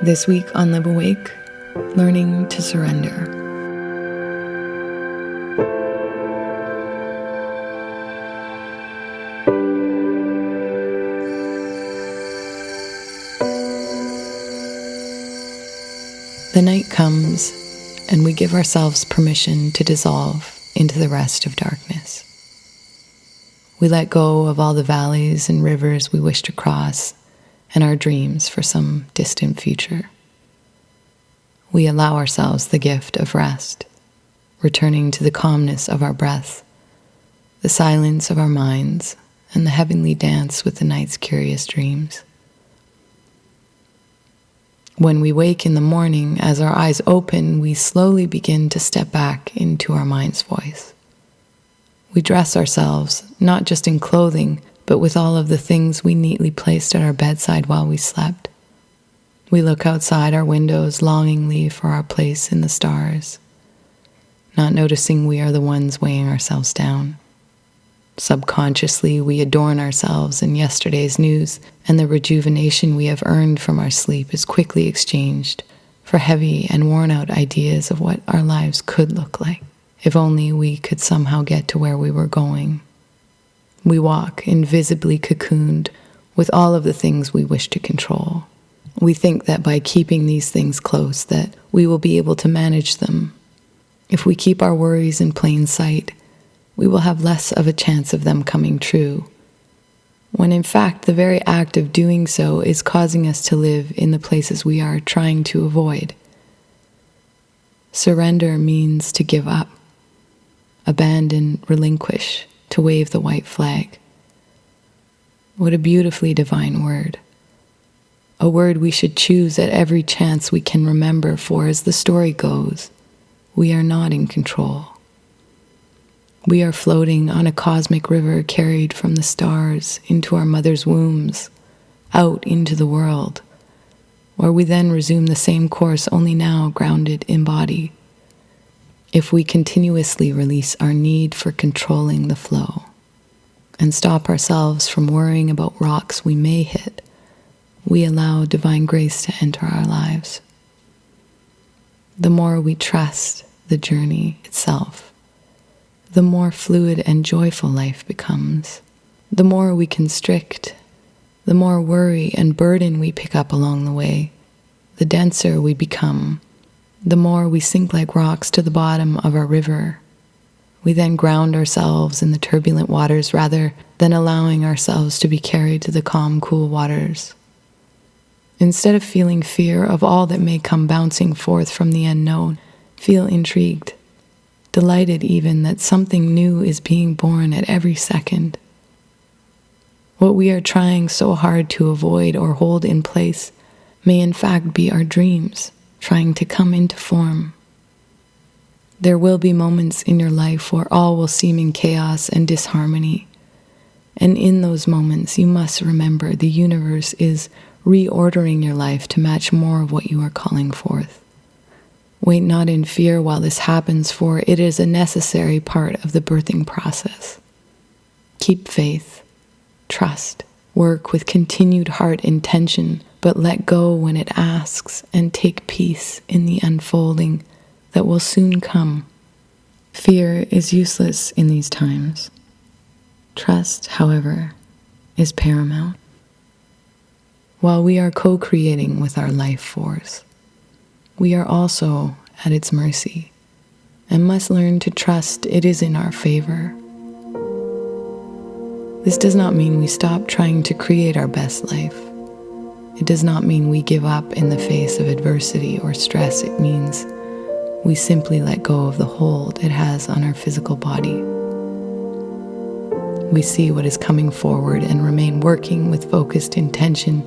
This week on Live Awake, learning to surrender. The night comes, and we give ourselves permission to dissolve into the rest of darkness. We let go of all the valleys and rivers we wish to cross and our dreams for some distant future. We allow ourselves the gift of rest, returning to the calmness of our breath, the silence of our minds, and the heavenly dance with the night's curious dreams. When we wake in the morning, as our eyes open, we slowly begin to step back into our mind's voice. We dress ourselves, not just in clothing, but with all of the things we neatly placed at our bedside while we slept. We look outside our windows longingly for our place in the stars, not noticing we are the ones weighing ourselves down. Subconsciously, we adorn ourselves in yesterday's news, and the rejuvenation we have earned from our sleep is quickly exchanged for heavy and worn-out ideas of what our lives could look like, if only we could somehow get to where we were going. We walk invisibly cocooned with all of the things we wish to control. We think that by keeping these things close, that we will be able to manage them. If we keep our worries in plain sight, we will have less of a chance of them coming true, when in fact the very act of doing so is causing us to live in the places we are trying to avoid. Surrender means to give up, abandon, relinquish, to wave the white flag. What a beautifully divine word. A word we should choose at every chance we can remember, for as the story goes, we are not in control. We are floating on a cosmic river carried from the stars into our mother's wombs, out into the world, where we then resume the same course, only now grounded in body. If we continuously release our need for controlling the flow and stop ourselves from worrying about rocks we may hit, we allow divine grace to enter our lives. The more we trust the journey itself, the more fluid and joyful life becomes. The more we constrict, the more worry and burden we pick up along the way, the denser we become, the more we sink like rocks to the bottom of our river. We then ground ourselves in the turbulent waters rather than allowing ourselves to be carried to the calm, cool waters. Instead of feeling fear of all that may come bouncing forth from the unknown, feel intrigued, delighted even that something new is being born at every second. What we are trying so hard to avoid or hold in place may in fact be our dreams trying to come into form. There will be moments in your life where all will seem in chaos and disharmony. And in those moments, you must remember the universe is reordering your life to match more of what you are calling forth. Wait not in fear while this happens, for it is a necessary part of the birthing process. Keep faith, trust, work with continued heart intention, but let go when it asks, and take peace in the unfolding that will soon come. Fear is useless in these times. Trust, however, is paramount. While we are co-creating with our life force, we are also at its mercy and must learn to trust it is in our favor. This does not mean we stop trying to create our best life. It does not mean we give up in the face of adversity or stress. It means we simply let go of the hold it has on our physical body. We see what is coming forward and remain working with focused intention,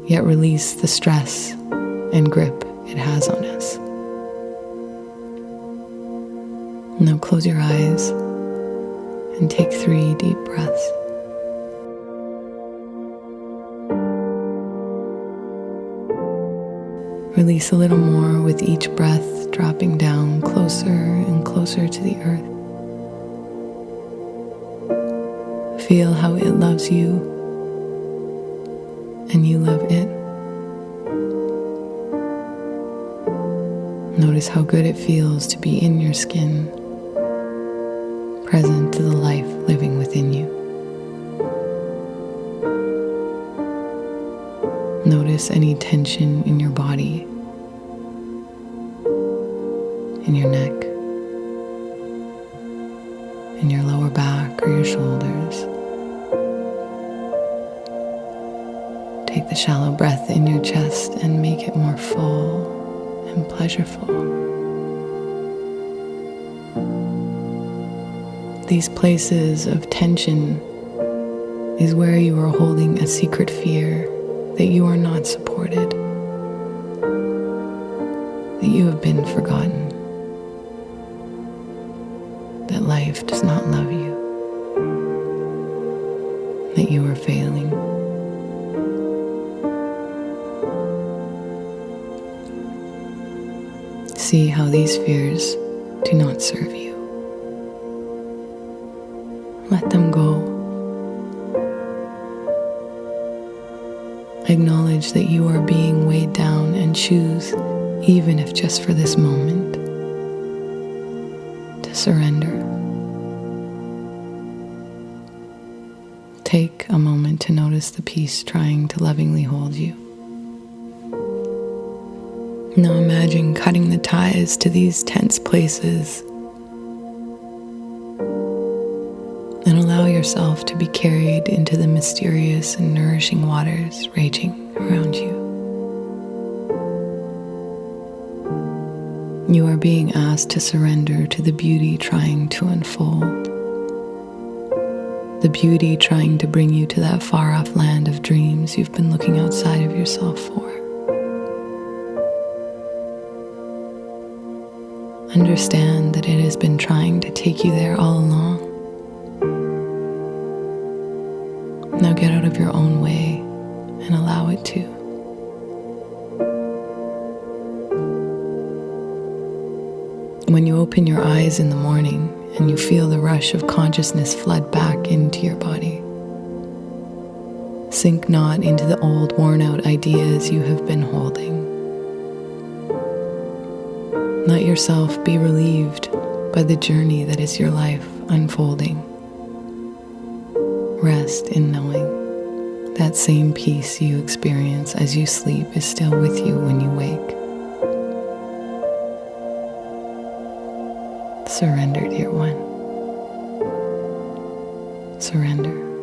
yet release the stress and grip it has on us. Now close your eyes and take 3 deep breaths. Release a little more with each breath, dropping down closer and closer to the earth. Feel how it loves you and you love it. Notice how good it feels to be in your skin, present to the life living within you. Notice any tension in your body, in your neck, in your lower back or your shoulders. Take the shallow breath in your chest and make it more full and pleasureful. These places of tension is where you are holding a secret fear that you are not supported, that you have been forgotten, that life does not love you, that you are failing. See how these fears do not serve you. Let them go. Acknowledge that you are being weighed down and choose, even if just for this moment, to surrender. Take a moment to notice the peace trying to lovingly hold you. Now imagine cutting the ties to these tense places and allow yourself to be carried into the mysterious and nourishing waters raging around you. You are being asked to surrender to the beauty trying to unfold, the beauty trying to bring you to that far-off land of dreams you've been looking outside of yourself for. Understand that it has been trying to take you there all along. Now get out of your own way and allow it to. When you open your eyes in the morning and you feel the rush of consciousness flood back into your body, sink not into the old worn-out ideas you have been holding. Let yourself be relieved by the journey that is your life unfolding. Rest in knowing that same peace you experience as you sleep is still with you when you wake. Surrender, dear one. Surrender.